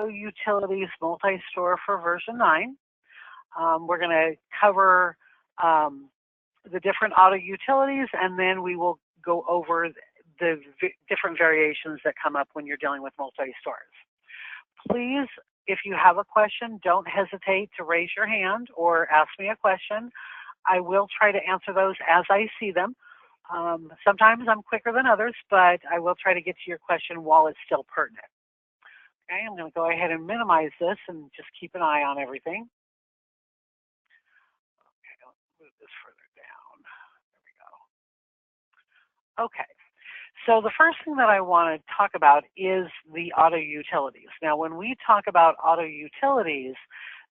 Utilities Multi-Store for version 9. We're going to cover the different auto utilities, and then we will go over the different variations that come up when you're dealing with multi-stores. Please, if you have a question, don't hesitate to raise your hand or ask me a question. I will try to answer those as I see them. Sometimes I'm quicker than others, but I will try to get to your question while it's still pertinent. Okay, I'm going to go ahead and minimize this and just keep an eye on everything. Okay, let's move this further down. There we go. Okay, so the first thing that I want to talk about is the auto utilities. Now, when we talk about auto utilities,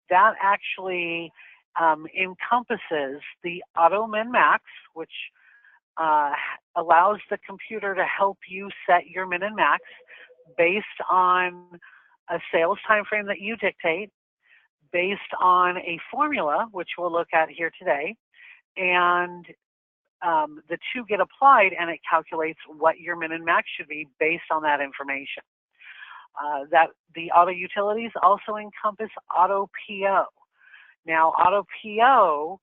that actually encompasses the auto min-max, which allows the computer to help you set your min and max based on a sales time frame that you dictate, based on a formula, which we'll look at here today, and the two get applied and it calculates what your min and max should be based on that information. That the auto utilities also encompass auto PO. Now, auto PO,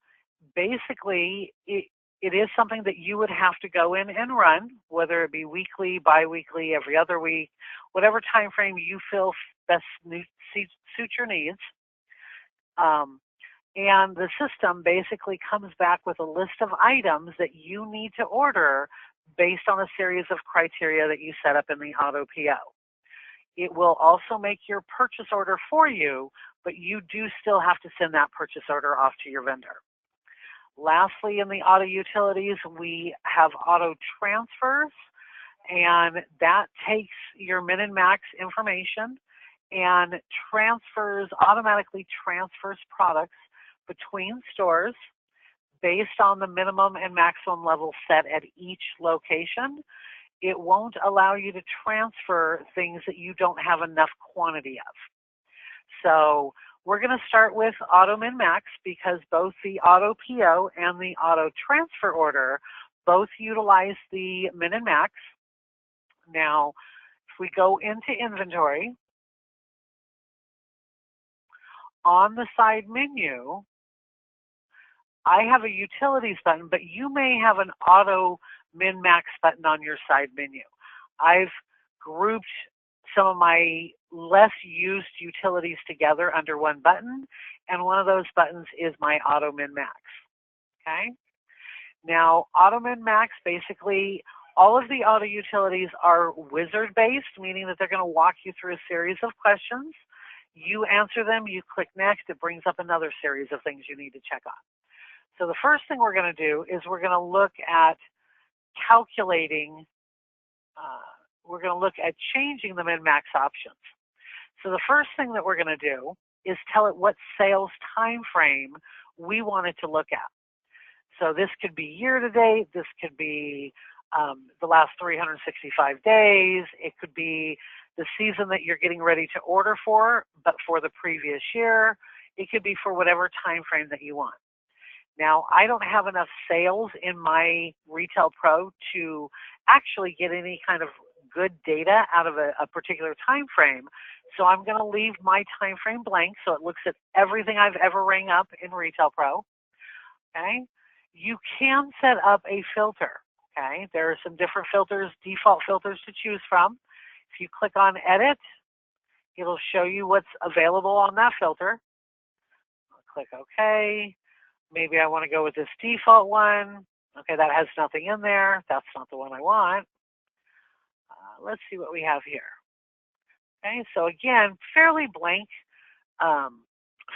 basically, it is something that you would have to go in and run, whether it be weekly, bi-weekly, every other week, whatever time frame you feel best suit your needs. And the system basically comes back with a list of items that you need to order based on a series of criteria that you set up in the auto PO. It will also make your purchase order for you, but you do still have to send that purchase order off to your vendor. Lastly, in the auto utilities, we have auto transfers, and that takes your min and max information and automatically transfers products between stores based on the minimum and maximum level set at each location. It won't allow you to transfer things that you don't have enough quantity of. So we're going to start with auto min-max because both the auto PO and the auto transfer order both utilize the min and max. Now, if we go into inventory, on the side menu, I have a utilities button, but you may have an auto min-max button on your side menu. I've grouped some of my less used utilities together under one button, and one of those buttons is my auto min-max. Okay? Now, auto min-max, basically, all of the auto utilities are wizard-based, meaning that they're going to walk you through a series of questions. You answer them, you click next, it brings up another series of things you need to check on. So the first thing we're going to do is we're going to look at calculating, we're going to look at changing the min-max options. So the first thing that we're going to do is tell it what sales time frame we want it to look at. So this could be year to date, this could be the last 365 days, it could be the season that you're getting ready to order for, but for the previous year, it could be for whatever time frame that you want. Now, I don't have enough sales in my Retail Pro to actually get any kind of good data out of a particular time frame, so I'm going to leave my time frame blank so it looks at everything I've ever rang up in Retail Pro. Okay, you can set up a filter. Okay, there are some different filters, default filters to choose from. If you click on Edit, it'll show you what's available on that filter. I'll click OK. Maybe I want to go with this default one. Okay, that has nothing in there. That's not the one I want. Let's see what we have here. Okay, so again, fairly blank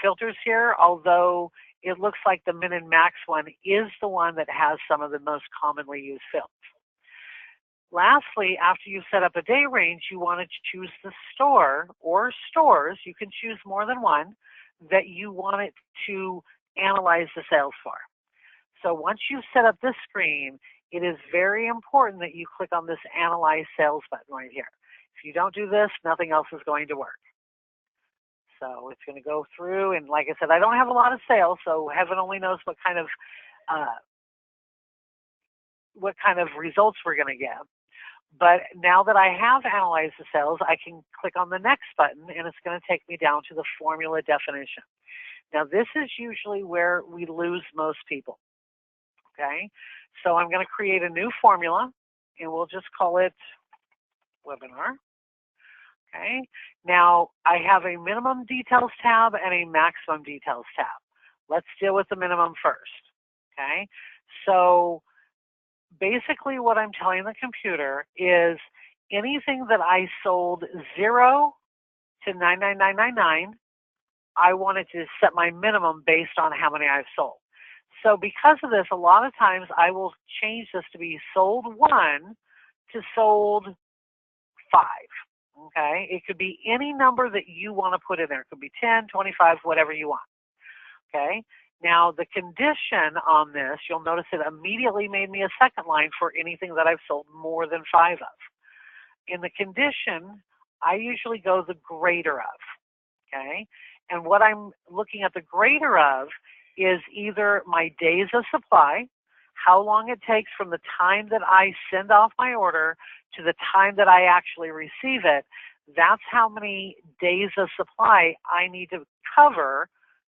filters here, although it looks like the min and max one is the one that has some of the most commonly used fills. Lastly, after you've set up a day range, you want to choose the store or stores, you can choose more than one, that you want it to analyze the sales for. So once you've set up this screen, it is very important that you click on this Analyze Sales button right here. If you don't do this, nothing else is going to work. So it's going to go through, and like I said, I don't have a lot of sales, so heaven only knows what kind of results we're going to get. But now that I have analyzed the sales, I can click on the next button, and it's going to take me down to the formula definition. Now, this is usually where we lose most people, okay? So I'm going to create a new formula, and we'll just call it webinar, okay? Now, I have a minimum details tab and a maximum details tab. Let's deal with the minimum first, okay? So basically what I'm telling the computer is anything that I sold 0 to 99999, I wanted to set my minimum based on how many I've sold. So because of this, a lot of times I will change this to be sold 1 to sold 5, okay? It could be any number that you want to put in there. It could be 10, 25, whatever you want, okay? Now, the condition on this, you'll notice it immediately made me a second line for anything that I've sold more than 5 of. In the condition, I usually go the greater of, okay? And what I'm looking at the greater of is either my days of supply, how long it takes from the time that I send off my order to the time that I actually receive it. That's how many days of supply I need to cover,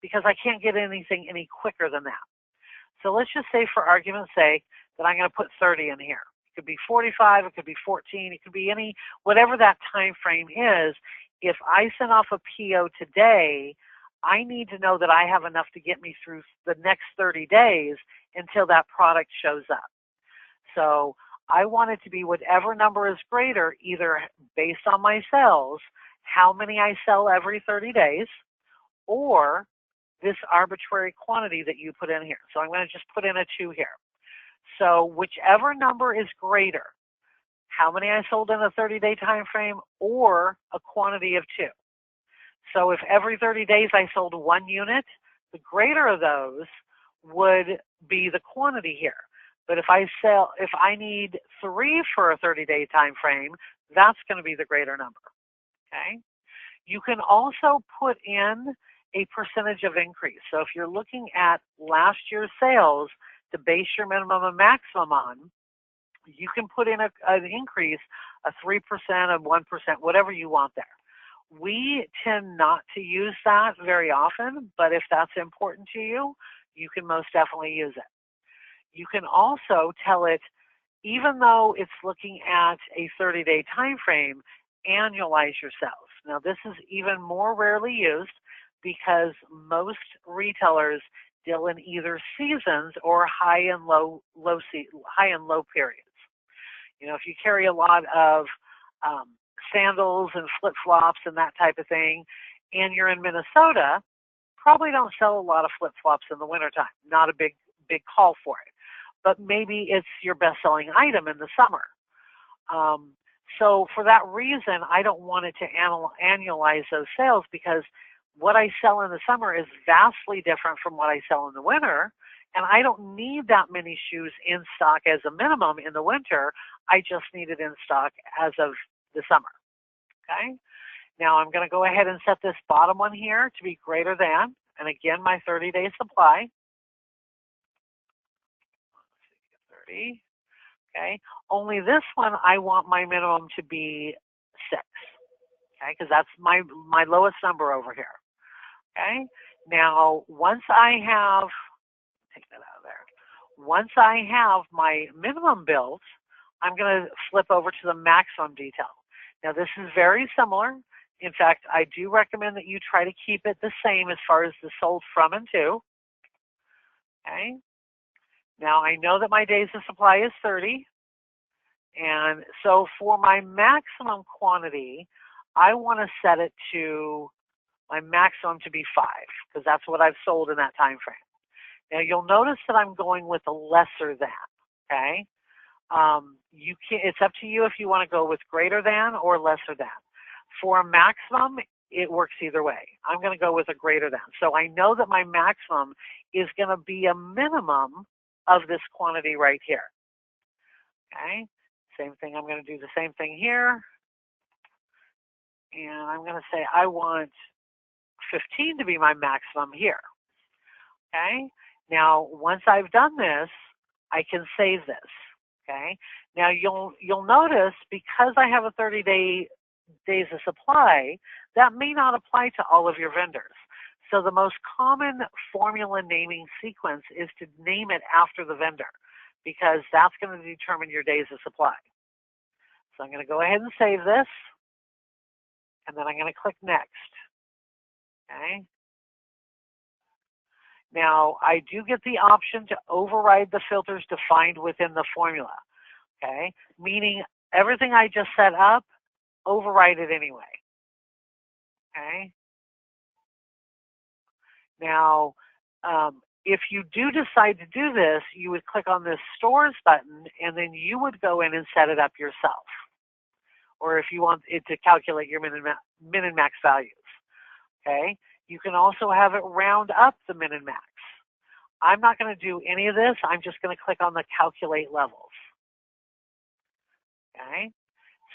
because I can't get anything any quicker than that. So let's just say, for argument's sake, that I'm going to put 30 in here. It could be 45, it could be 14, it could be any, whatever that time frame is. If I send off a PO today, I need to know that I have enough to get me through the next 30 days until that product shows up. So I want it to be whatever number is greater, either based on my sales, how many I sell every 30 days, or this arbitrary quantity that you put in here. So I'm going to just put in a 2 here. So whichever number is greater, how many I sold in a 30-day time frame, or a quantity of 2. So if every 30 days I sold 1 unit, the greater of those would be the quantity here. But if I need 3 for a 30-day time frame, that's going to be the greater number. Okay? You can also put in a percentage of increase. So if you're looking at last year's sales to base your minimum and maximum on, you can put in an increase, a 3%, a 1%, whatever you want there. We tend not to use that very often, but if that's important to you, you can most definitely use it. You can also tell it, even though it's looking at a 30-day time frame, annualize your sales. Now, this is even more rarely used because most retailers deal in either seasons or high and low periods. You know, if you carry a lot of sandals and flip-flops and that type of thing, and you're in Minnesota, probably don't sell a lot of flip-flops in the wintertime. Not a big call for it. But maybe it's your best-selling item in the summer. So for that reason, I don't want it to annualize those sales, because what I sell in the summer is vastly different from what I sell in the winter, and I don't need that many shoes in stock as a minimum in the winter. I just need it in stock as of the summer. Okay? Now I'm going to go ahead and set this bottom one here to be greater than, and again, my 30-day supply. 30. Okay? Only this one, I want my minimum to be 6. Okay? Because that's my lowest number over here. Okay? Now, once I have, take that out of there. Once I have my minimum built, I'm going to flip over to the maximum detail. Now, this is very similar. In fact, I do recommend that you try to keep it the same as far as the sold from and to. Okay? Now, I know that my days of supply is 30. And so for my maximum quantity, I want to set it to my maximum to be 5, because that's what I've sold in that time frame. Now, you'll notice that I'm going with a lesser than, okay? It's up to you if you want to go with greater than or lesser than. For a maximum, it works either way. I'm going to go with a greater than. So I know that my maximum is going to be a minimum of this quantity right here. Okay? Same thing, I'm going to do the same thing here. And I'm going to say I want 15 to be my maximum here. Okay? Now, once I've done this, I can save this. Okay? Now you'll notice because I have a 30 days of supply, that may not apply to all of your vendors. So the most common formula naming sequence is to name it after the vendor, because that's going to determine your days of supply. So I'm going to go ahead and save this, and then I'm going to click Next. Okay. Now, I do get the option to override the filters defined within the formula, okay? Meaning everything I just set up, override it anyway, okay? Now, if you do decide to do this, you would click on this Stores button, and then you would go in and set it up yourself. Or if you want it to calculate your min and max values, okay? You can also have it round up the min and max. I'm not going to do any of this. I'm just going to click on the Calculate Levels. Okay?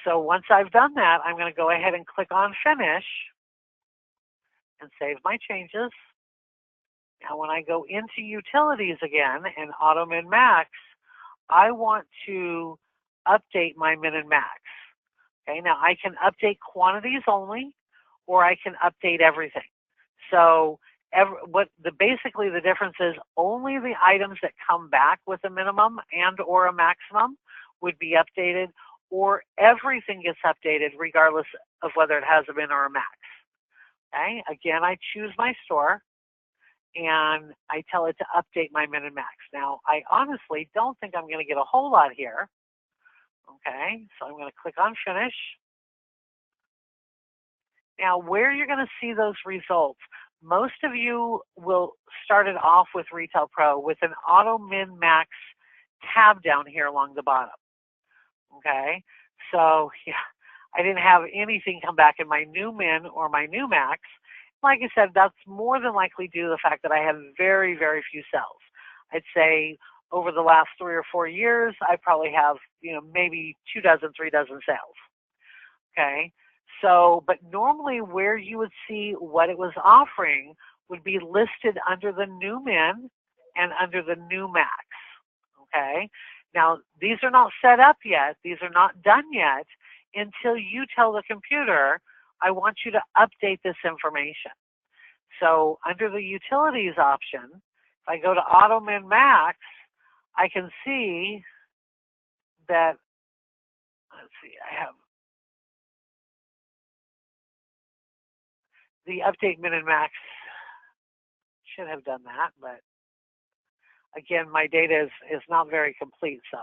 So once I've done that, I'm going to go ahead and click on Finish and save my changes. Now when I go into Utilities again and Auto Min Max, I want to update my min and max. Okay? Now I can update quantities only, or I can update everything. So basically the difference is only the items that come back with a minimum and or a maximum would be updated, or everything gets updated regardless of whether it has a min or a max. Okay, again, I choose my store and I tell it to update my min and max. Now, I honestly don't think I'm going to get a whole lot here. Okay, so I'm going to click on Finish. Now, where you're going to see those results, most of you will start it off with Retail Pro with an Auto Min Max tab down here along the bottom. Okay, so yeah, I didn't have anything come back in my new min or my new max. Like I said, that's more than likely due to the fact that I have very, very few cells. I'd say over the last 3 or 4 years, I probably have, maybe 2 dozen, 3 dozen sales. Okay. So, but normally where you would see what it was offering would be listed under the new min and under the new max, okay? Now, these are not set up yet. These are not done yet until you tell the computer, I want you to update this information. So under the Utilities option, if I go to Auto Min Max, I can see that, let's see, I have the update min and max. Should have done that, but again, my data is not very complete, so,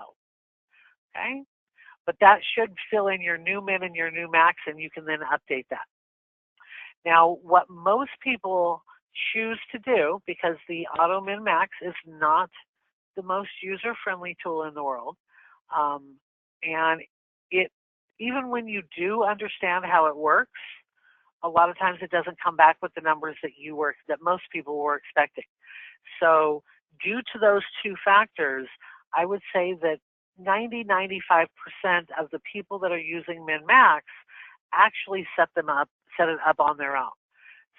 okay? But that should fill in your new min and your new max, and you can then update that. Now, what most people choose to do, because the Auto Min Max is not the most user-friendly tool in the world, and even when you do understand how it works, a lot of times it doesn't come back with the numbers that most people were expecting. So due to those two factors, I would say that 90–95% of the people that are using Min-Max actually set it up on their own.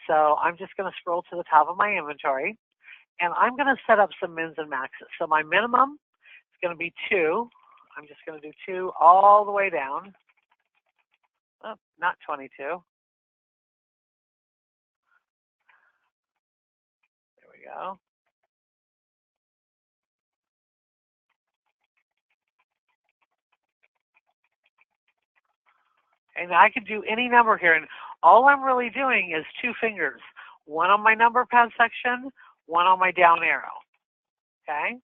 So I'm just going to scroll to the top of my inventory, and I'm going to set up some mins and maxes. So my minimum is going to be 2. I'm just going to do 2 all the way down. Oh, not 22. There we go. And I could do any number here, and all I'm really doing is 2 fingers, one on my number pad section, one on my down arrow. Okay?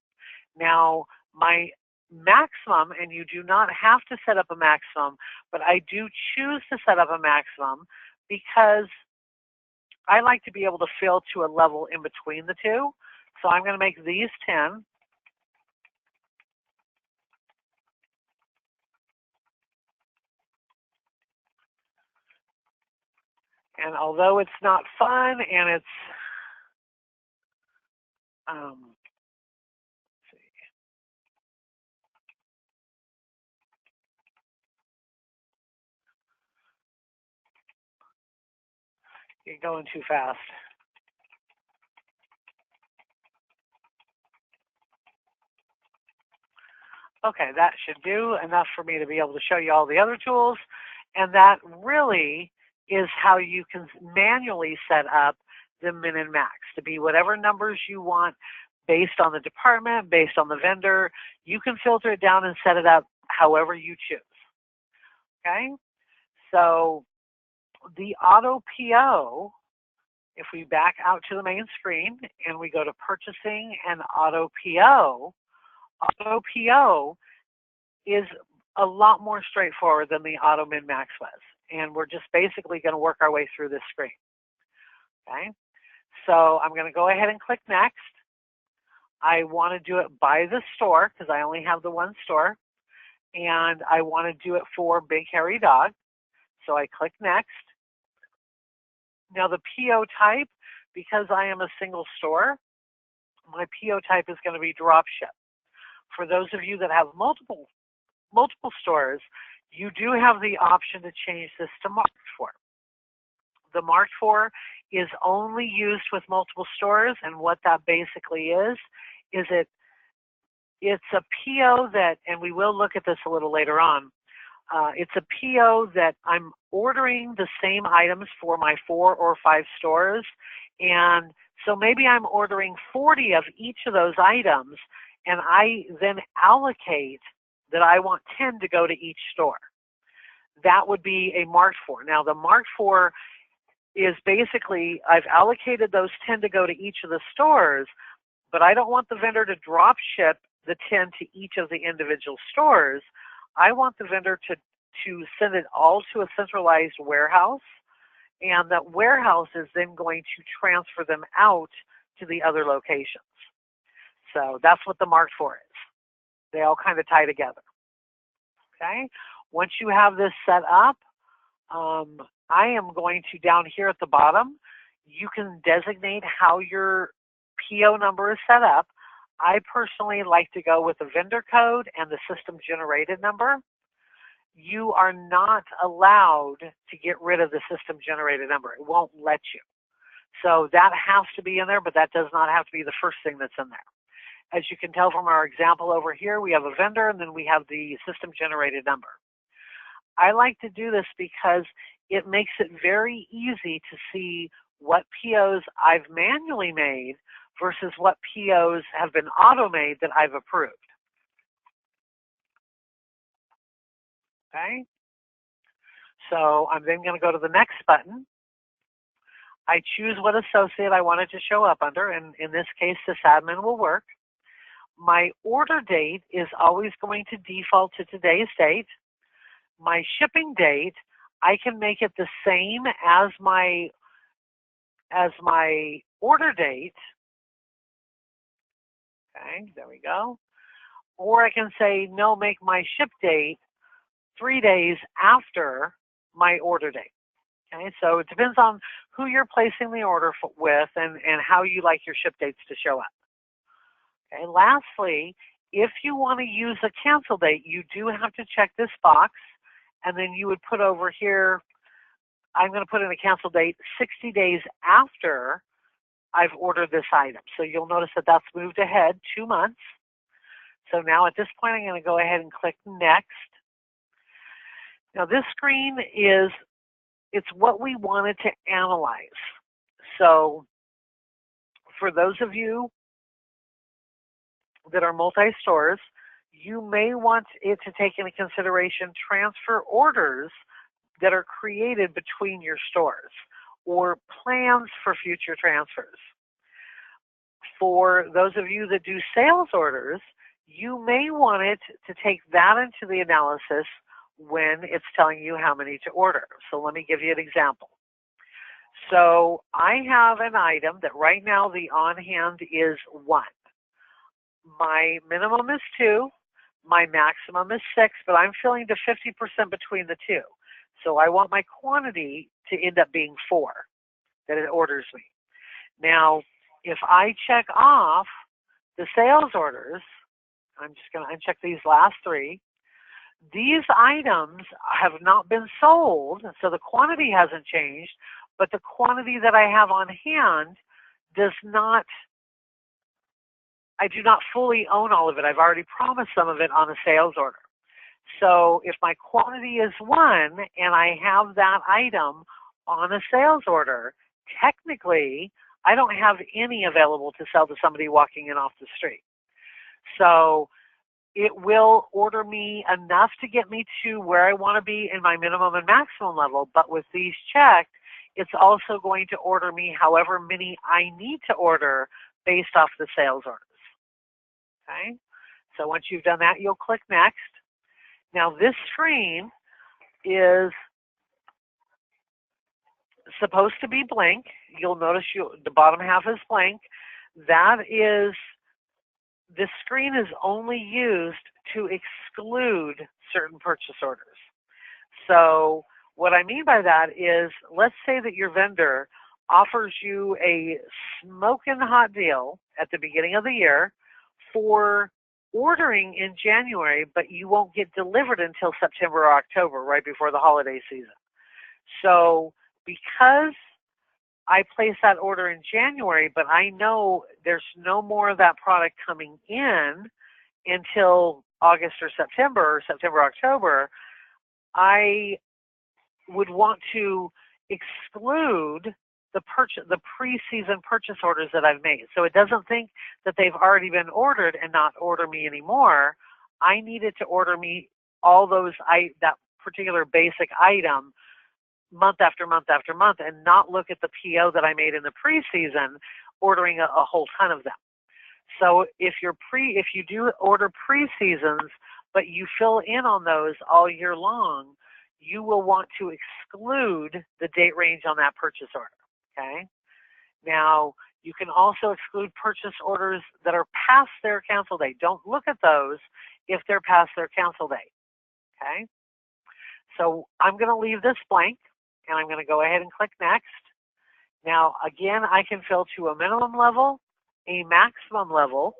Now, my maximum, and you do not have to set up a maximum, but I do choose to set up a maximum because I like to be able to fill to a level in between the two. So I'm going to make these 10. And although it's not fun and it's, let's see. You're going too fast. Okay, that should do enough for me to be able to show you all the other tools. And that really is how you can manually set up the min and max to be whatever numbers you want based on the department, based on the vendor. You can filter it down and set it up however you choose. Okay? So the auto PO, if we back out to the main screen and we go to purchasing and auto PO is a lot more straightforward than the auto min max was. And we're just basically going to work our way through this screen. Okay? So I'm going to go ahead and click next. I want to do it by the store because I only have the one store. And I want to do it for Big Hairy Dog. So I click next. Now the Pio type, because I am a single store, my Pio type is going to be drop ship. For those of you that have multiple stores, you do have the option to change this to marked for. The marked for is only used with multiple stores, and what that basically is it's a PO that, and we will look at this a little later on, it's a PO that I'm ordering the same items for my 4 or 5 stores, and so maybe I'm ordering 40 of each of those items, and I then allocate that I want 10 to go to each store. That would be a marked for. Now the marked for is basically I've allocated those 10 to go to each of the stores, but I don't want the vendor to drop ship the 10 to each of the individual stores. I want the vendor to send it all to a centralized warehouse, and that warehouse is then going to transfer them out to the other locations. So that's what the marked for is. They all kind of tie together. Okay? Once you have this set up, I am going to, down here at the bottom, you can designate how your PO number is set up. I personally like to go with the vendor code and the system generated number. You are not allowed to get rid of the system generated number. It won't let you. So that has to be in there, but that does not have to be the first thing that's in there. As you can tell from our example over here, we have a vendor and then we have the system generated number. I like to do this because it makes it very easy to see what POs I've manually made versus what POs have been auto-made that I've approved. Okay? So I'm then going to go to the next button. I choose what associate I want it to show up under, and in this case, sysadmin will work. My order date is always going to default to today's date. My shipping date, I can make it the same as my order date. Okay, there we go. Or I can say, no, make my ship date 3 days after my order date. Okay, so it depends on who you're placing the order with and how you like your ship dates to show up. Okay, lastly, if you want to use a cancel date, you do have to check this box, and then you would put over here, I'm going to put in a cancel date 60 days after I've ordered this item. So you'll notice that that's moved ahead 2 months. So now at this point, I'm going to go ahead and click next. Now this screen it's what we wanted to analyze. So for those of you that are multi-stores, you may want it to take into consideration transfer orders that are created between your stores or plans for future transfers. For those of you that do sales orders, you may want it to take that into the analysis when it's telling you how many to order. So let me give you an example. So I have an item that right now the on hand is 1. My minimum is 2, my maximum is 6, but I'm filling to 50% between the 2. So I want my quantity to end up being 4 that it orders me. Now, if I check off the sales orders, I'm just going to uncheck these last 3. These items have not been sold, so the quantity hasn't changed, but the quantity that I have on hand does not I do not fully own all of it. I've already promised some of it on a sales order. So if my quantity is 1 and I have that item on a sales order, technically I don't have any available to sell to somebody walking in off the street. So it will order me enough to get me to where I want to be in my minimum and maximum level, but with these checked, it's also going to order me however many I need to order based off the sales orders. Okay? So once you've done that, you'll click Next. Now this screen is supposed to be blank. You'll notice the bottom half is blank. This screen is only used to exclude certain purchase orders. So what I mean by that is, let's say that your vendor offers you a smoking hot deal at the beginning of the year for ordering in January, but you won't get delivered until September or October, right before the holiday season. So because I place that order in January, but I know there's no more of that product coming in until August or September, October, I would want to exclude the pre-season purchase orders that I've made. So it doesn't think that they've already been ordered and not order me anymore. I needed to order me all that particular basic item month after month after month, and not look at the PO that I made in the pre-season, ordering a whole ton of them. So if you do order pre-seasons, but you fill in on those all year long, you will want to exclude the date range on that purchase order. Okay. Now you can also exclude purchase orders that are past their cancel date. Don't look at those if they're past their cancel date. Okay. So I'm going to leave this blank, and I'm going to go ahead and click Next. Now, again, I can fill to a minimum level, a maximum level,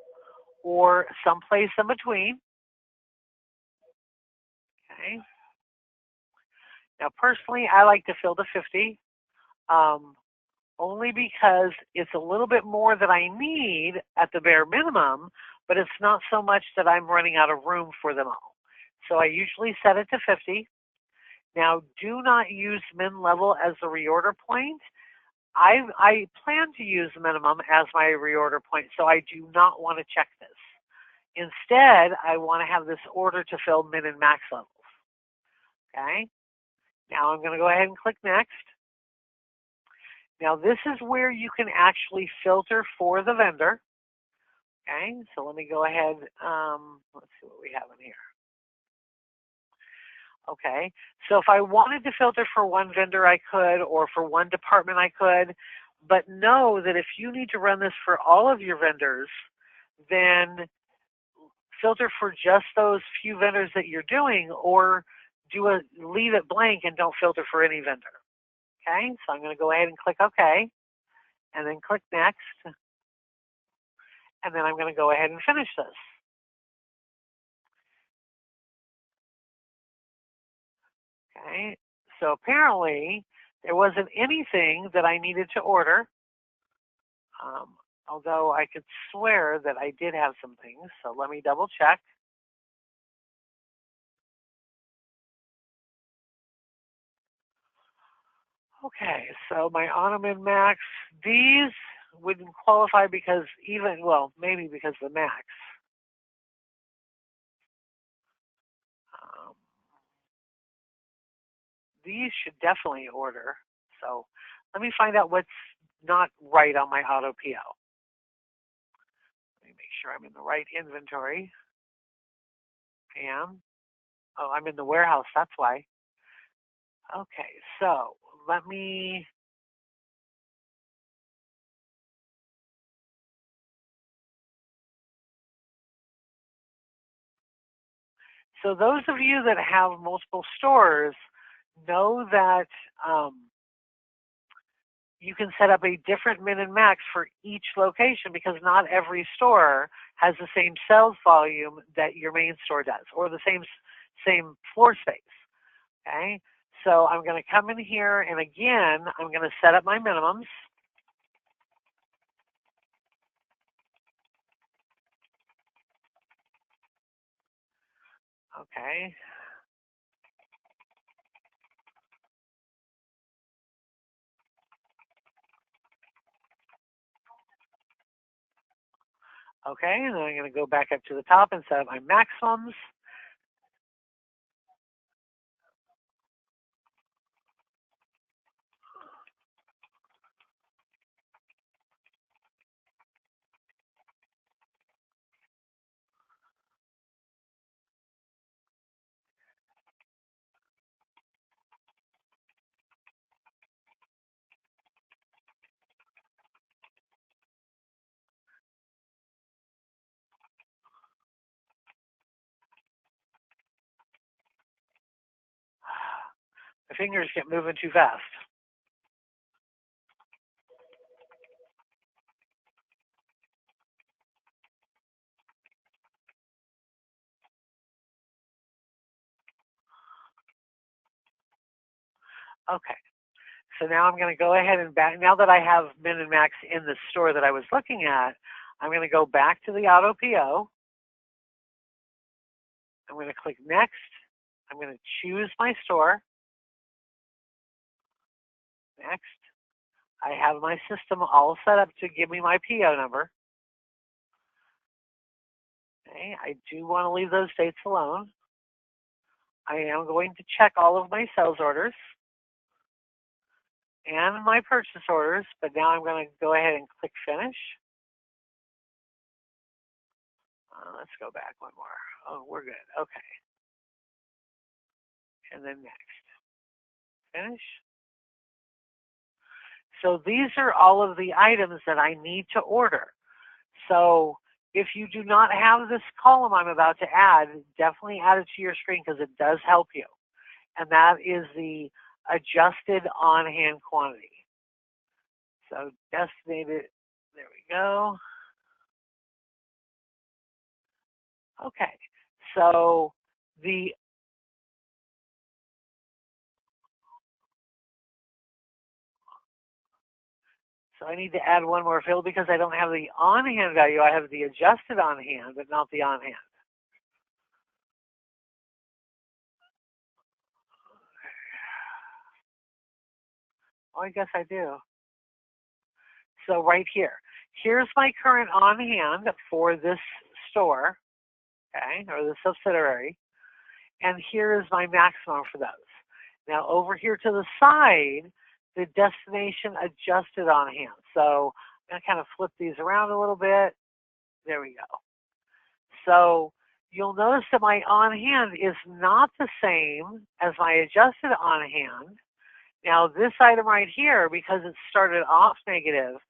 or someplace in between. Okay. Now, personally, I like to fill to 50, only because it's a little bit more than I need at the bare minimum, but it's not so much that I'm running out of room for them all. So I usually set it to 50. Now, do not use min level as the reorder point. I plan to use minimum as my reorder point, so I do not want to check this. Instead, I want to have this order to fill min and max levels. Okay? Now I'm going to go ahead and click Next. Now this is where you can actually filter for the vendor. Okay, so let me go ahead, let's see what we have in here. Okay, so if I wanted to filter for one vendor, I could, or for one department, I could. But know that if you need to run this for all of your vendors, then filter for just those few vendors that you're doing, or leave it blank and don't filter for any vendor. Okay, so I'm going to go ahead and click OK, and then click Next, and then I'm going to go ahead and finish this. Okay, so apparently there wasn't anything that I needed to order, although I could swear that I did have some things, so let me double check. Okay, so my auto min max, these wouldn't qualify because maybe because the max. These should definitely order. So let me find out what's not right on my auto PO. Let me make sure I'm in the right inventory. I am. Oh, I'm in the warehouse, that's why. Okay, so let me... So those of you that have multiple stores know that you can set up a different min and max for each location, because not every store has the same sales volume that your main store does, or the same floor space. Okay, so I'm going to come in here, and again, I'm going to set up my minimums. Okay. Okay, and then I'm going to go back up to the top and set up my maximums. My fingers get moving too fast. Okay, so now I'm going to go ahead and back. Now that I have min and max in the store that I was looking at, I'm going to go back to the auto PO. I'm going to click next. I'm going to choose my store. Next. I have my system all set up to give me my PO number. Okay, I do want to leave those dates alone. I am going to check all of my sales orders and my purchase orders, but now I'm going to go ahead and click finish. Let's go back one more. Oh, we're good. Okay. And then next. Finish. So these are all of the items that I need to order. So if you do not have this column I'm about to add, definitely add it to your screen because it does help you. And that is the adjusted on-hand quantity. So designated, there we go. Okay, so I need to add one more field because I don't have the on-hand value. I have the adjusted on-hand, but not the on-hand. Oh, I guess I do. So right here, here's my current on-hand for this store, okay, or the subsidiary, and here is my maximum for those. Now over here to the side, the destination adjusted on-hand. So I'm going to kind of flip these around a little bit. There we go. So you'll notice that my on-hand is not the same as my adjusted on-hand. Now this item right here, because it started off negative,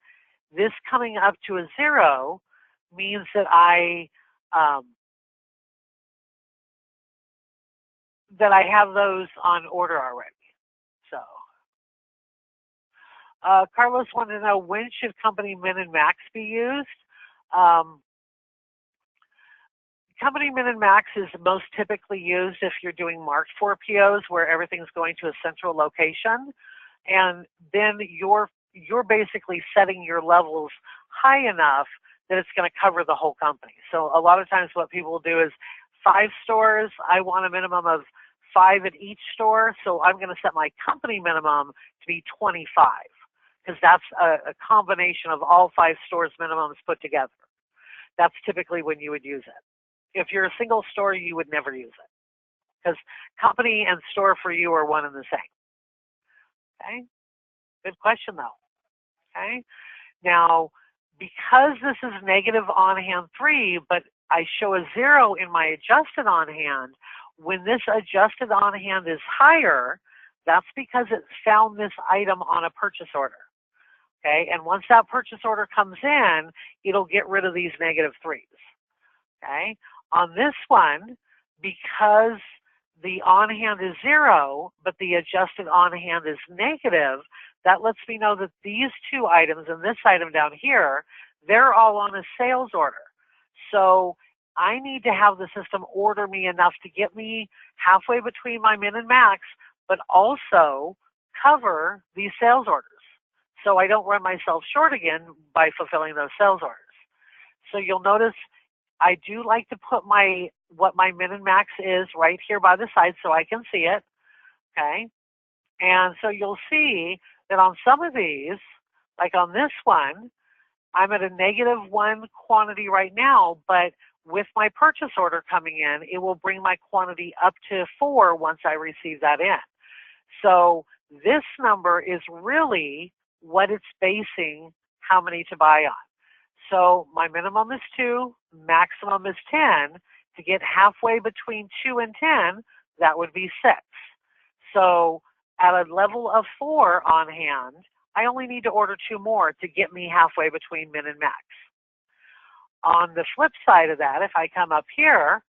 this coming up to a 0 means that I have those on order already. So Carlos wanted to know, when should company min and max be used? Company min and max is most typically used if you're doing marked for POs where everything's going to a central location, and then you're basically setting your levels high enough that it's going to cover the whole company. So a lot of times what people will do is 5 stores, I want a minimum of 5 at each store, so I'm going to set my company minimum to be 25 because that's a combination of all 5 stores minimums put together. That's typically when you would use it. If you're a single store, you would never use it because company and store for you are one and the same. Okay, good question though. Okay, now because this is negative on-hand 3, but I show a 0 in my adjusted on-hand, when this adjusted on-hand is higher, that's because it found this item on a purchase order. Okay, and once that purchase order comes in, it'll get rid of these negative 3s. Okay, on this one, because the on-hand is 0, but the adjusted on-hand is negative, that lets me know that these 2 items and this item down here, they're all on a sales order. So I need to have the system order me enough to get me halfway between my min and max, but also cover these sales orders so I don't run myself short again by fulfilling those sales orders. So you'll notice I do like to put what my min and max is right here by the side so I can see it, okay? And so you'll see that on some of these, like on this one, I'm at a -1 quantity right now, but with my purchase order coming in, it will bring my quantity up to 4 once I receive that in. So this number is really what it's basing how many to buy on. So my minimum is 2, maximum is 10. To get halfway between 2 and 10, that would be 6. So at a level of 4 on hand, I only need to order 2 more to get me halfway between min and max. On the flip side of that, if I come up here,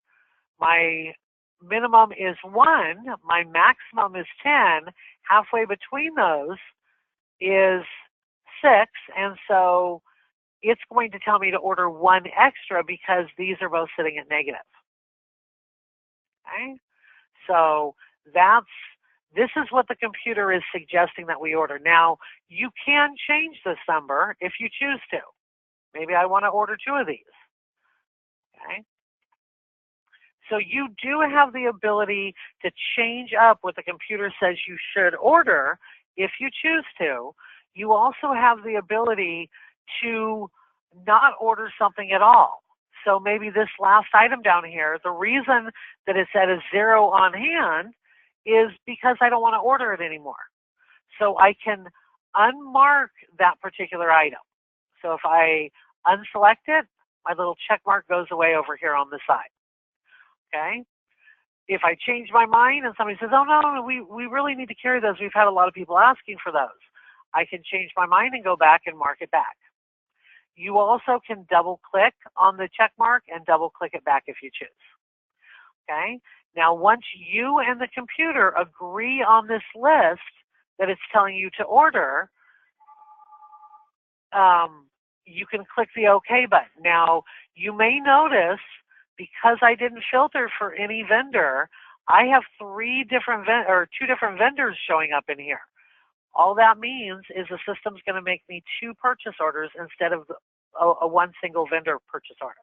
my minimum is 1, my maximum is 10, halfway between those is 6, and so it's going to tell me to order 1 extra because these are both sitting at negative. Okay? So this is what the computer is suggesting that we order. Now, you can change this number if you choose to. Maybe I want to order 2 of these. Okay? So you do have the ability to change up what the computer says you should order if you choose to. You also have the ability to not order something at all. So maybe this last item down here, the reason that it's at a 0 on hand is because I don't want to order it anymore. So I can unmark that particular item. So if I unselect it, my little check mark goes away over here on the side. Okay? If I change my mind and somebody says, oh no, we really need to carry those, we've had a lot of people asking for those, I can change my mind and go back and mark it back. You also can double click on the check mark and double click it back if you choose. Okay? Now once you and the computer agree on this list that it's telling you to order, you can click the OK button. Now you may notice, because I didn't filter for any vendor, I have 2 different vendors showing up in here. All that means is the system's going to make me 2 purchase orders instead of a 1 single vendor purchase order.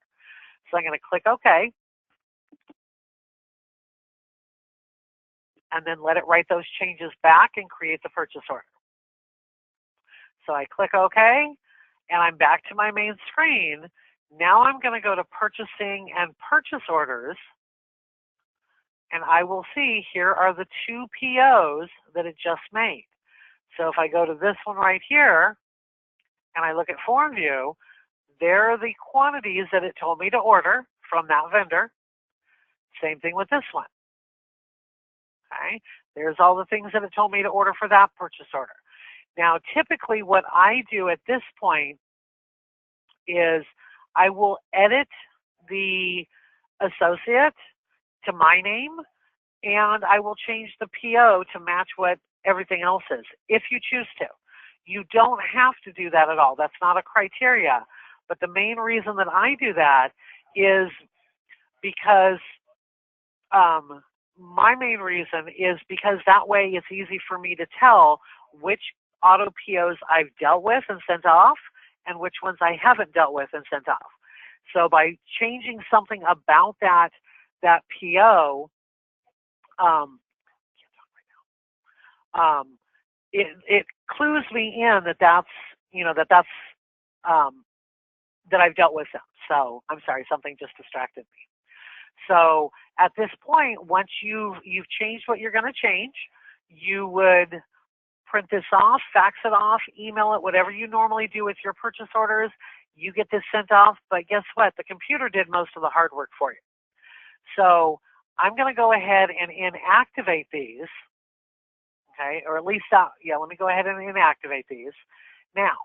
So I'm going to click OK, and then let it write those changes back and create the purchase order. So I click OK, and I'm back to my main screen. Now I'm going to go to Purchasing and Purchase Orders, and I will see here are the 2 POs that it just made. So if I go to this one right here, and I look at Form View, there are the quantities that it told me to order from that vendor. Same thing with this one. Okay, there's all the things that it told me to order for that purchase order. Now, typically what I do at this point is I will edit the associate to my name, and I will change the PO to match what everything else is, if you choose to. You don't have to do that at all. That's not a criteria. But the main reason that I do that is because my main reason is because that way it's easy for me to tell which auto POs I've dealt with and sent off and which ones I haven't dealt with and sent off. So by changing something about that PO, it clues me in that that I've dealt with them. So I'm sorry, something just distracted me. So at this point, once you've changed what you're going to change, you would print this off, fax it off, email it, whatever you normally do with your purchase orders. You get this sent off, but guess what? The computer did most of the hard work for you. So I'm going to go ahead and inactivate these. Okay, or at least, let me go ahead and inactivate these. Now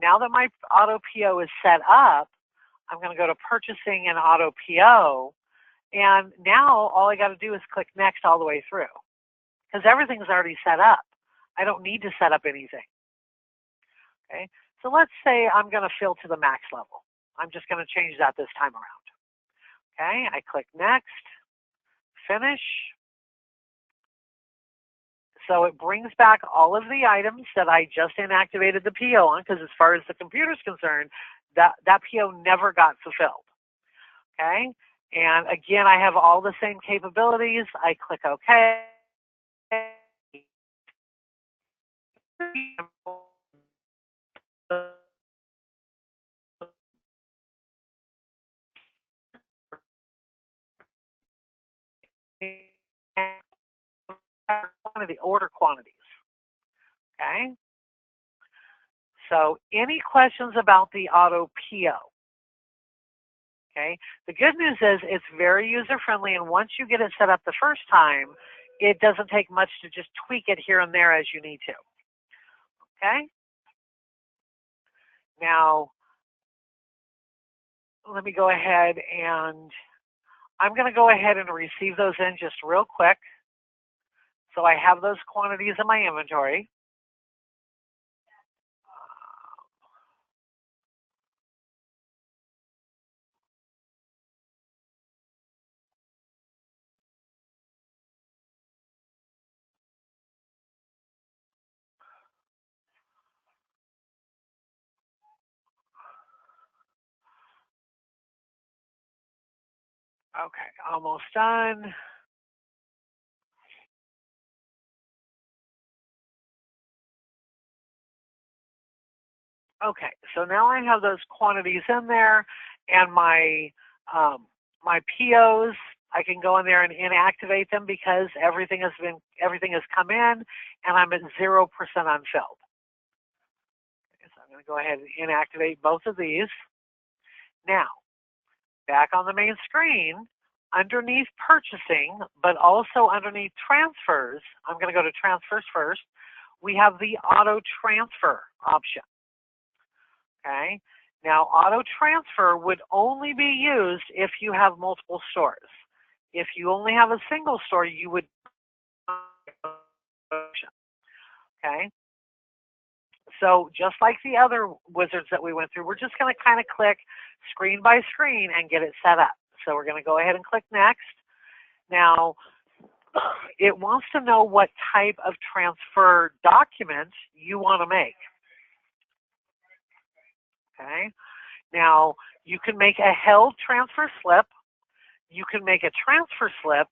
that my auto PO is set up, I'm going to go to Purchasing and Auto PO, and now all I got to do is click Next all the way through, because everything's already set up. I don't need to set up anything. Okay, so let's say I'm going to fill to the max level. I'm just going to change that this time around. Okay, I click Next, Finish. So it brings back all of the items that I just inactivated the PO on, because as far as the computer's concerned, that PO never got fulfilled. Okay, and again, I have all the same capabilities. I click OK. Order quantities. Okay. So any questions about the auto PO? Okay. The good news is it's very user-friendly, and once you get it set up the first time, it doesn't take much to just tweak it here and there as you need to. Okay. Now, let me go ahead and I'm going to go ahead and receive those in just real quick. So I have those quantities in my inventory. Okay, almost done. Okay, so now I have those quantities in there, and my my POs. I can go in there and inactivate them because everything has come in, and I'm at 0% unfilled. Okay, so I'm going to go ahead and inactivate both of these. Now, back on the main screen, underneath purchasing, but also underneath transfers, I'm going to go to transfers first. We have the auto transfer option. Okay. Now, auto transfer would only be used if you have multiple stores. If you only have a single store, you would. Okay. So just like the other wizards that we went through, we're just going to kind of click screen by screen and get it set up. So we're going to go ahead and click next. Now, it wants to know what type of transfer document you want to make. Okay. Now, you can make a held transfer slip, you can make a transfer slip,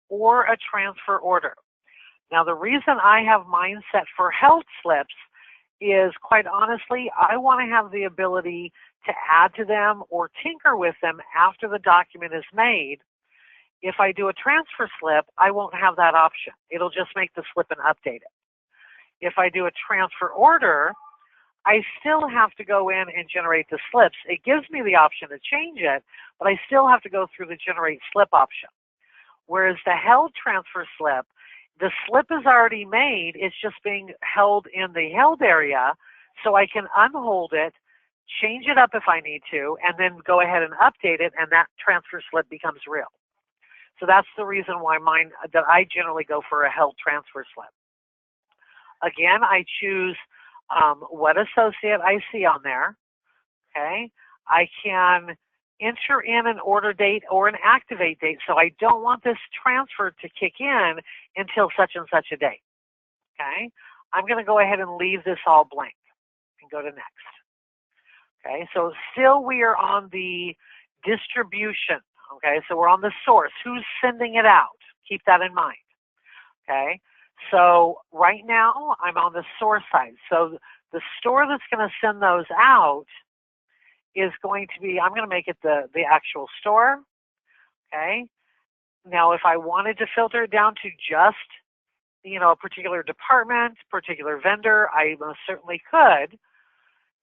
or a transfer order. Now, the reason I have mine set for held slips is, quite honestly, I want to have the ability to add to them or tinker with them after the document is made. If I do a transfer slip, I won't have that option. It'll just make the slip and update it. If I do a transfer order, I still have to go in and generate the slips. It gives me the option to change it, but I still have to go through the generate slip option. Whereas the held transfer slip, the slip is already made, it's just being held in the held area, so I can unhold it, change it up if I need to, and then go ahead and update it, and that transfer slip becomes real. So that's the reason why that I generally go for a held transfer slip. Again, I choose what associate I see on there. Okay, I can enter in an order date or an activate date, so I don't want this transfer to kick in until such and such a date. Okay, I'm going to go ahead and leave this all blank and go to next. Okay, so still we are on the distribution. Okay, so we're on the source. Who's sending it out? Keep that in mind. Okay, so right now I'm on the source side. So the store that's going to send those out is going to be, I'm going to make it the actual store. Okay, now if I wanted to filter it down to just, a particular department, particular vendor, I most certainly could.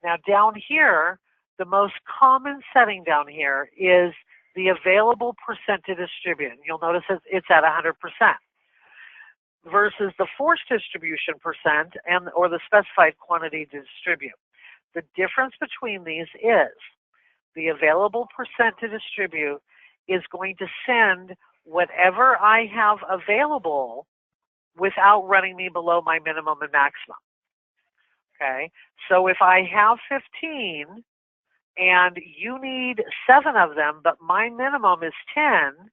Now down here, the most common setting down here is the available percent to distribute. You'll notice it's at 100% versus the forced distribution percent or the specified quantity to distribute. The difference between these is the available percent to distribute is going to send whatever I have available without running me below my minimum and maximum. Okay, so if I have 15 and you need 7 of them, but my minimum is 10,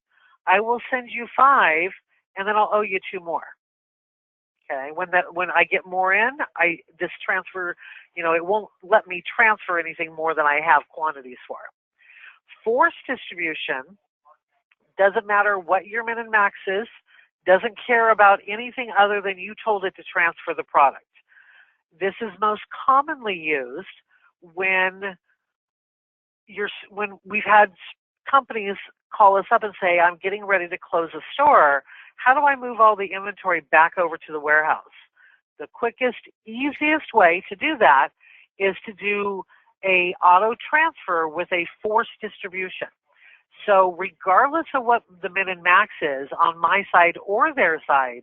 I will send you 5, and then I'll owe you 2 more. Okay, when I get more in, this transfer, it won't let me transfer anything more than I have quantities for. Forced distribution doesn't matter what your min and max is, doesn't care about anything other than you told it to transfer the product. This is most commonly used when we've had companies call us up and say, I'm getting ready to close a store. How do I move all the inventory back over to the warehouse? The quickest, easiest way to do that is to do a auto transfer with a forced distribution. So regardless of what the min and max is on my side or their side,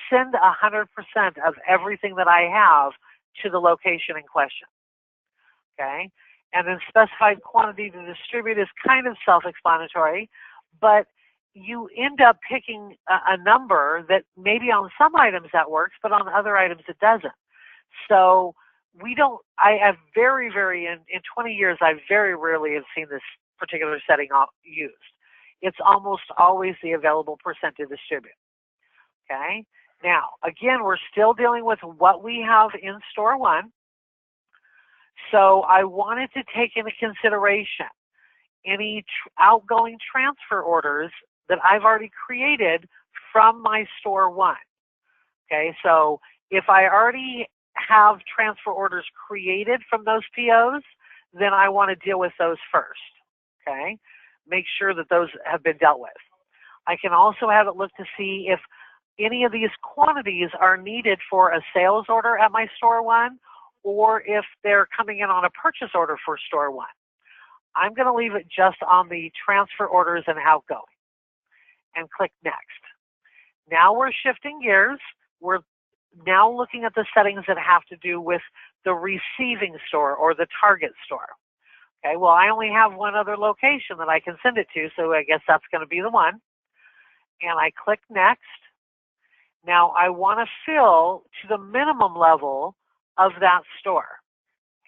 send 100% of everything that I have to the location in question. Okay? And then specified quantity to distribute is kind of self-explanatory, but you end up picking a number that maybe on some items that works, but on other items it doesn't. So I have in 20 years, I very rarely have seen this particular setting used. It's almost always the available percent to distribute. Okay? Now, again, we're still dealing with what we have in store one. So I wanted to take into consideration any outgoing transfer orders that I've already created from my store one. Okay, so if I already have transfer orders created from those POs, then I want to deal with those first. Okay, make sure that those have been dealt with. I can also have it look to see if any of these quantities are needed for a sales order at my store one, or if they're coming in on a purchase order for store one. I'm going to leave it just on the transfer orders and outgoing, and click next. Now we're shifting gears. We're now looking at the settings that have to do with the receiving store or the target store. Okay, well, I only have one other location that I can send it to, so I guess that's going to be the one. And I click next. Now I want to fill to the minimum level of that store.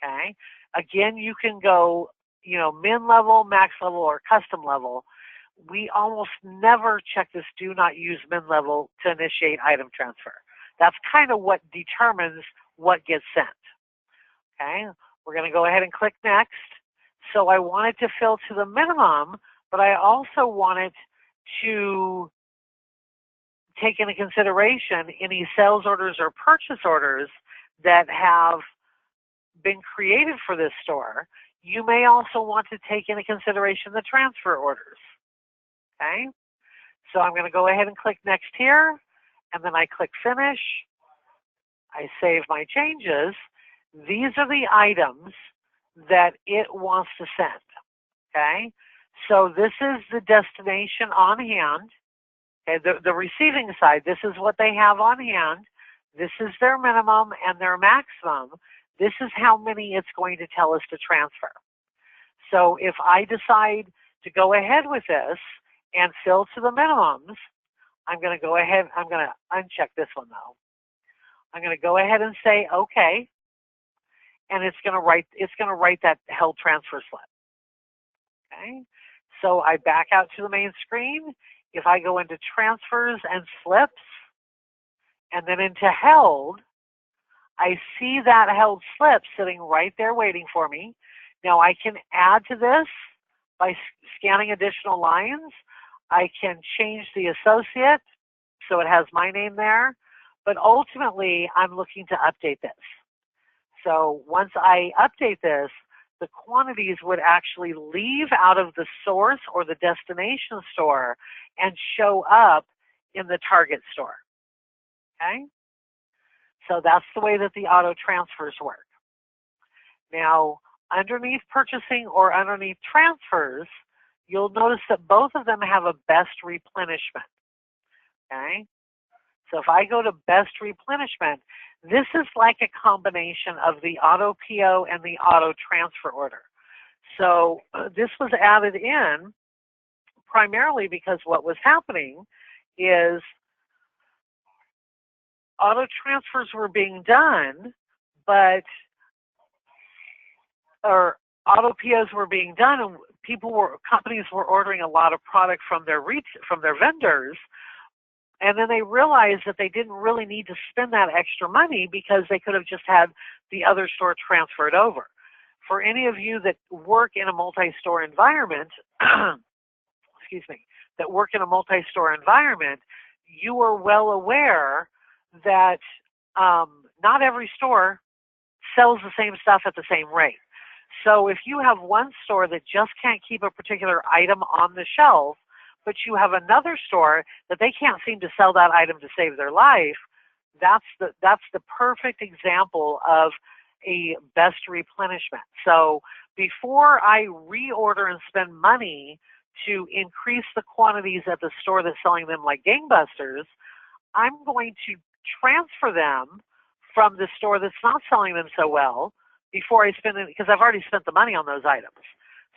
Okay, again, you can go, min level, max level, or custom level. We almost never check this do not use min level to initiate item transfer. That's kind of what determines what gets sent. Okay, we're going to go ahead and click next. So I want it to fill to the minimum, but I also want it to take into consideration any sales orders or purchase orders that have been created for this store. You may also want to take into consideration the transfer orders. Okay, so I'm going to go ahead and click next here, and then I click finish. I save my changes. These are the items that it wants to send. Okay, so this is the destination on hand. Okay, the receiving side, this is what they have on hand. This is their minimum and their maximum. This is how many it's going to tell us to transfer. So if I decide to go ahead with this and fill to the minimums, I'm going to go ahead, I'm going to uncheck this one though. I'm going to go ahead and say okay, and it's going to write that held transfer slip. Okay, so I back out to the main screen. If I go into transfers and slips, and then into held, I see that held slip sitting right there waiting for me. Now I can add to this by scanning additional lines. I can change the associate so it has my name there, but ultimately I'm looking to update this. So once I update this, the quantities would actually leave out of the source or the destination store and show up in the target store. Okay? So that's the way that the auto transfers work. Now, underneath purchasing or underneath transfers, you'll notice that both of them have a best replenishment. Okay? So if I go to best replenishment, this is like a combination of the auto PO and the auto transfer order. So this was added in primarily because what was happening is auto transfers were being done, or auto POs were being done, and companies were ordering a lot of product from their vendors, and then they realized that they didn't really need to spend that extra money because they could have just had the other store transferred over. for any of you that work in a multi-store environment, excuse me, that work in a multi-store environment, you are well aware that not every store sells the same stuff at the same rate. So if you have one store that just can't keep a particular item on the shelf, but you have another store that they can't seem to sell that item to save their life, that's the perfect example of a best replenishment. So before I reorder and spend money to increase the quantities at the store that's selling them like gangbusters, I'm going to transfer them from the store that's not selling them so well before I spend it, because I've already spent the money on those items.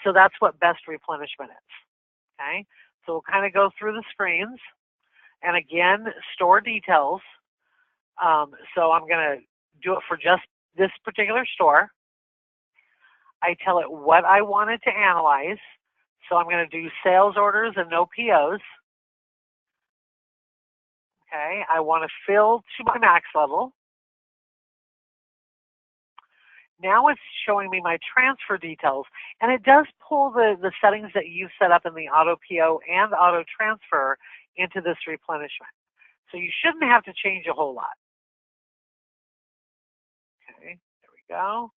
So that's what best replenishment is. Okay, so we'll kind of go through the screens, and again, store details. So I'm going to do it for just this particular store. I tell it what I wanted to analyze. So I'm going to do sales orders and no POs. Okay, I want to fill to my max level. Now it's showing me my transfer details, and it does pull the settings that you set up in the auto PO and auto transfer into this replenishment. So you shouldn't have to change a whole lot. Okay, there we go.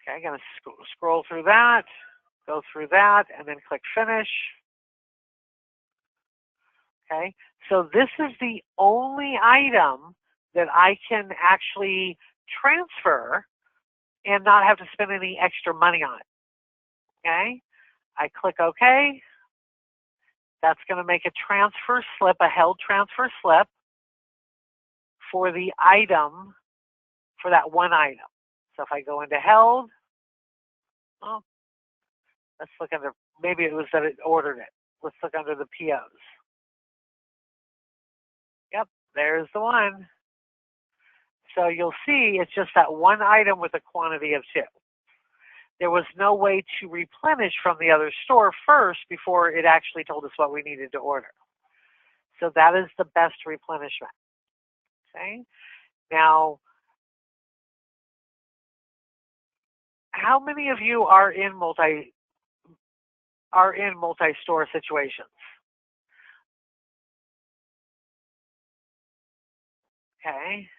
Okay, I'm going to scroll through that, go through that, and then click Finish. Okay, so this is the only item that I can actually transfer and not have to spend any extra money on it. Okay, I click OK. That's going to make a transfer slip, a held transfer slip for the item, for that one item. So if I go into held, oh, let's look under, maybe it was that it ordered it. Let's look under the POs. Yep, there's the one. So you'll see it's just that one item with a quantity of 2. There was no way to replenish from the other store first before it actually told us what we needed to order. So that is the best replenishment. Okay. Now, how many of you are in multi-store situations? Okay.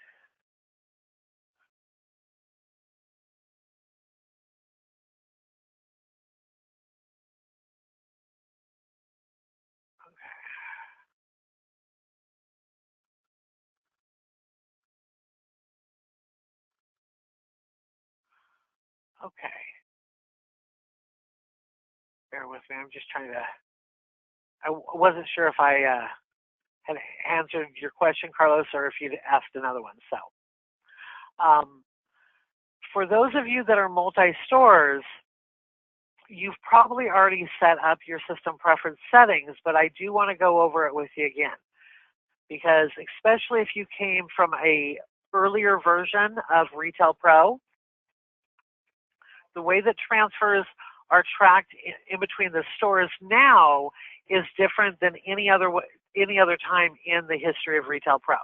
Okay. Bear with me. I'm just trying to. I wasn't sure if I had answered your question, Carlos, or if you'd asked another one. So, for those of you that are multi-stores, you've probably already set up your system preference settings, but I do want to go over it with you again, because especially if you came from a earlier version of Retail Pro, the way that transfers are tracked in between the stores now is different than any other time in the history of Retail Pro.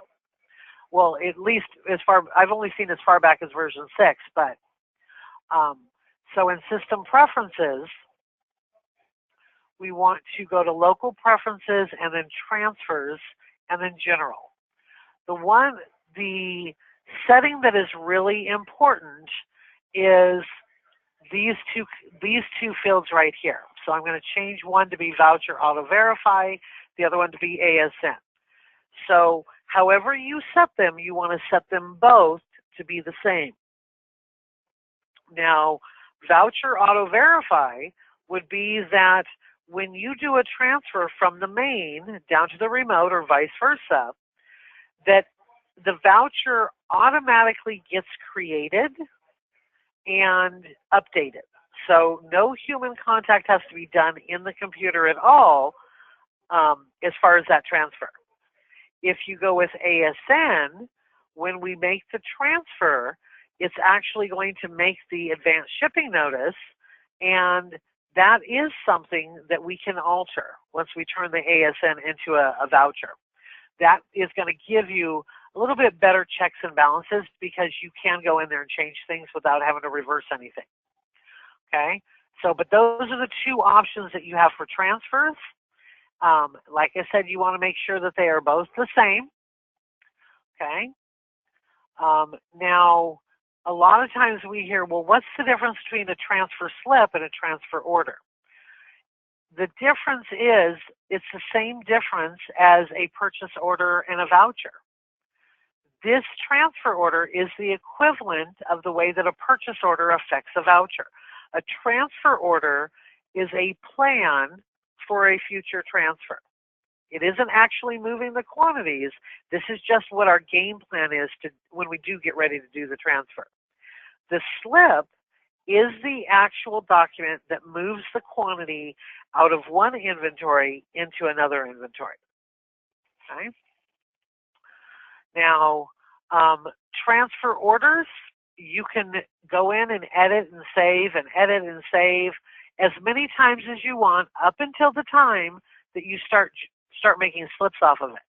Well, at least as far, I've only seen as far back as version 6, but so in system preferences, we want to go to local preferences and then transfers and then general. The setting that is really important is these two fields right here. So I'm going to change one to be Voucher Auto Verify, the other one to be ASN. So however you set them, you want to set them both to be the same. Now, Voucher Auto Verify would be that when you do a transfer from the main down to the remote or vice versa, that the voucher automatically gets created and updated. So no human contact has to be done in the computer at all as far as that transfer. If you go with ASN, when we make the transfer, it's actually going to make the advanced shipping notice, and that is something that we can alter once we turn the ASN into a voucher. That is going to give you a little bit better checks and balances because you can go in there and change things without having to reverse anything. Okay, so but those are the two options that you have for transfers. Like I said, you want to make sure that they are both the same. Okay. Now, a lot of times we hear, well, what's the difference between a transfer slip and a transfer order? The difference is it's the same difference as a purchase order and a voucher. This transfer order is the equivalent of the way that a purchase order affects a voucher. A transfer order is a plan for a future transfer. It isn't actually moving the quantities. This is just what our game plan is to when we do get ready to do the transfer. The slip is the actual document that moves the quantity out of one inventory into another inventory. Okay. Now, transfer orders, you can go in and edit and save as many times as you want up until the time that you start making slips off of it.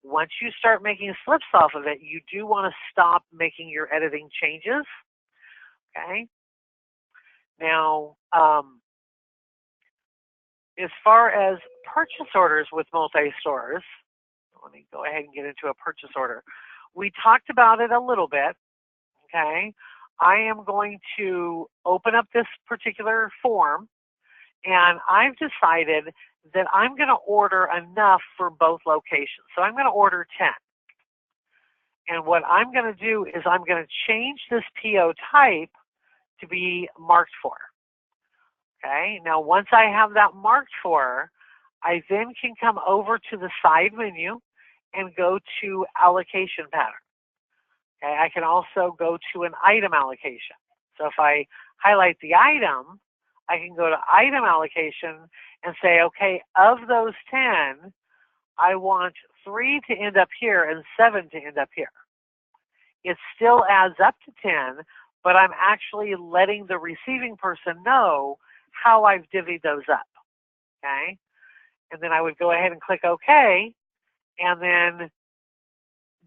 Once you start making slips off of it, you do want to stop making your editing changes. Okay. Now, as far as purchase orders with multi-stores, let me go ahead and get into a purchase order. We talked about it a little bit. Okay. I am going to open up this particular form, and I've decided that I'm going to order enough for both locations. So I'm going to order 10. And what I'm going to do is I'm going to change this Pio type to be marked for. Okay, now once I have that marked for, I then can come over to the side menu and go to allocation pattern. Okay, I can also go to an item allocation. So if I highlight the item, I can go to item allocation and say, okay, of those 10, I want 3 to end up here and 7 to end up here. It still adds up to 10, but I'm actually letting the receiving person know how I've divvied those up. Okay? And then I would go ahead and click OK, and then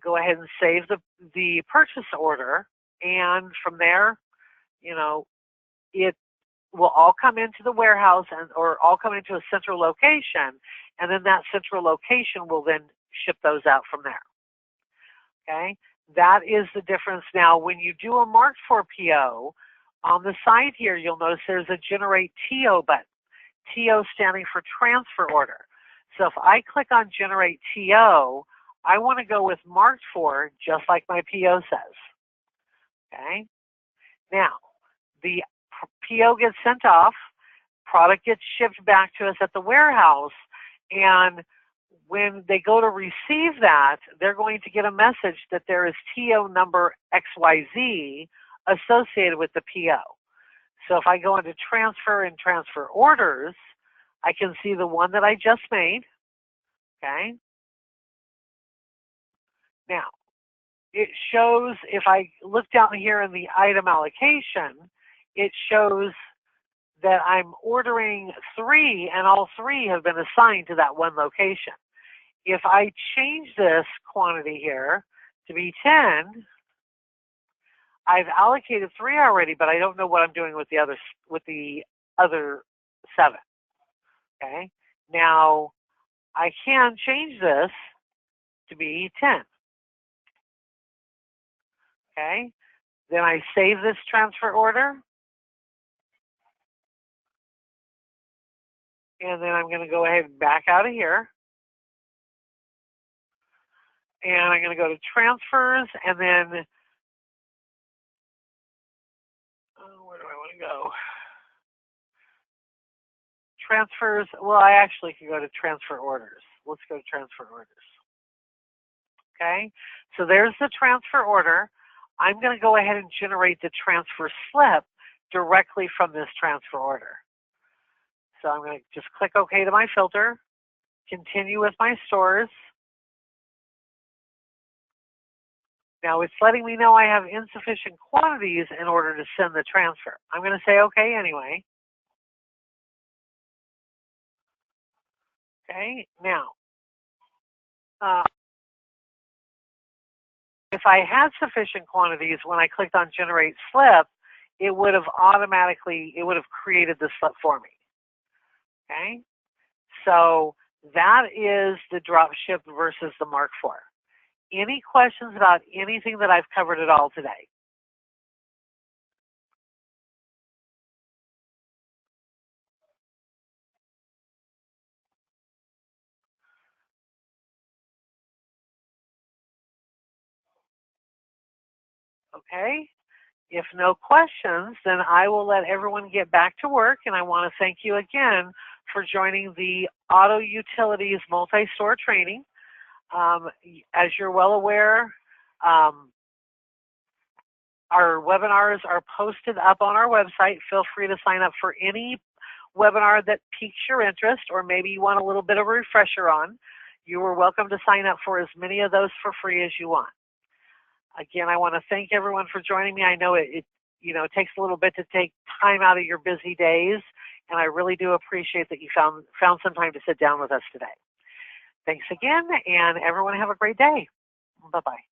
go ahead and save the purchase order. And from there, you know, it will all come into the warehouse or all come into a central location, and then that central location will then ship those out from there. Okay? That is the difference. Now, when you do a marked for PO, on the side here, you'll notice there's a Generate TO button. TO standing for transfer order. So if I click on Generate TO, I want to go with marked for, just like my PO says. Okay? Now, the PO gets sent off, product gets shipped back to us at the warehouse, and when they go to receive that, they're going to get a message that there is TO number XYZ associated with the PO. So if I go into transfer and transfer orders, I can see the one that I just made. Okay. Now, it shows, if I look down here in the item allocation, it shows that I'm ordering 3, and all 3 have been assigned to that one location. If I change this quantity here to be 10, I've allocated 3 already, but I don't know what I'm doing with the other 7. Okay. Now, I can change this to be 10. Okay. Then I save this transfer order. And then I'm going to go ahead and back out of here. And I'm going to go to transfers, and then, where do I want to go? Transfers, well, I actually can go to transfer orders. Let's go to transfer orders. Okay, so there's the transfer order. I'm going to go ahead and generate the transfer slip directly from this transfer order. So I'm going to just click OK to my filter, continue with my stores. Now it's letting me know I have insufficient quantities in order to send the transfer. I'm going to say OK anyway. Okay, now, if I had sufficient quantities, when I clicked on Generate Slip, it would have created the slip for me. Okay? So that is the drop ship versus the Mark IV. Any questions about anything that I've covered at all today? Okay? If no questions, then I will let everyone get back to work, and I want to thank you again for joining the Auto Utilities Multi-Store Training. As you're well aware, our webinars are posted up on our website. Feel free to sign up for any webinar that piques your interest, or maybe you want a little bit of a refresher on. You are welcome to sign up for as many of those for free as you want. Again, I want to thank everyone for joining me. I know it takes a little bit to take time out of your busy days, and I really do appreciate that you found some time to sit down with us today. Thanks again, and everyone have a great day. Bye-bye.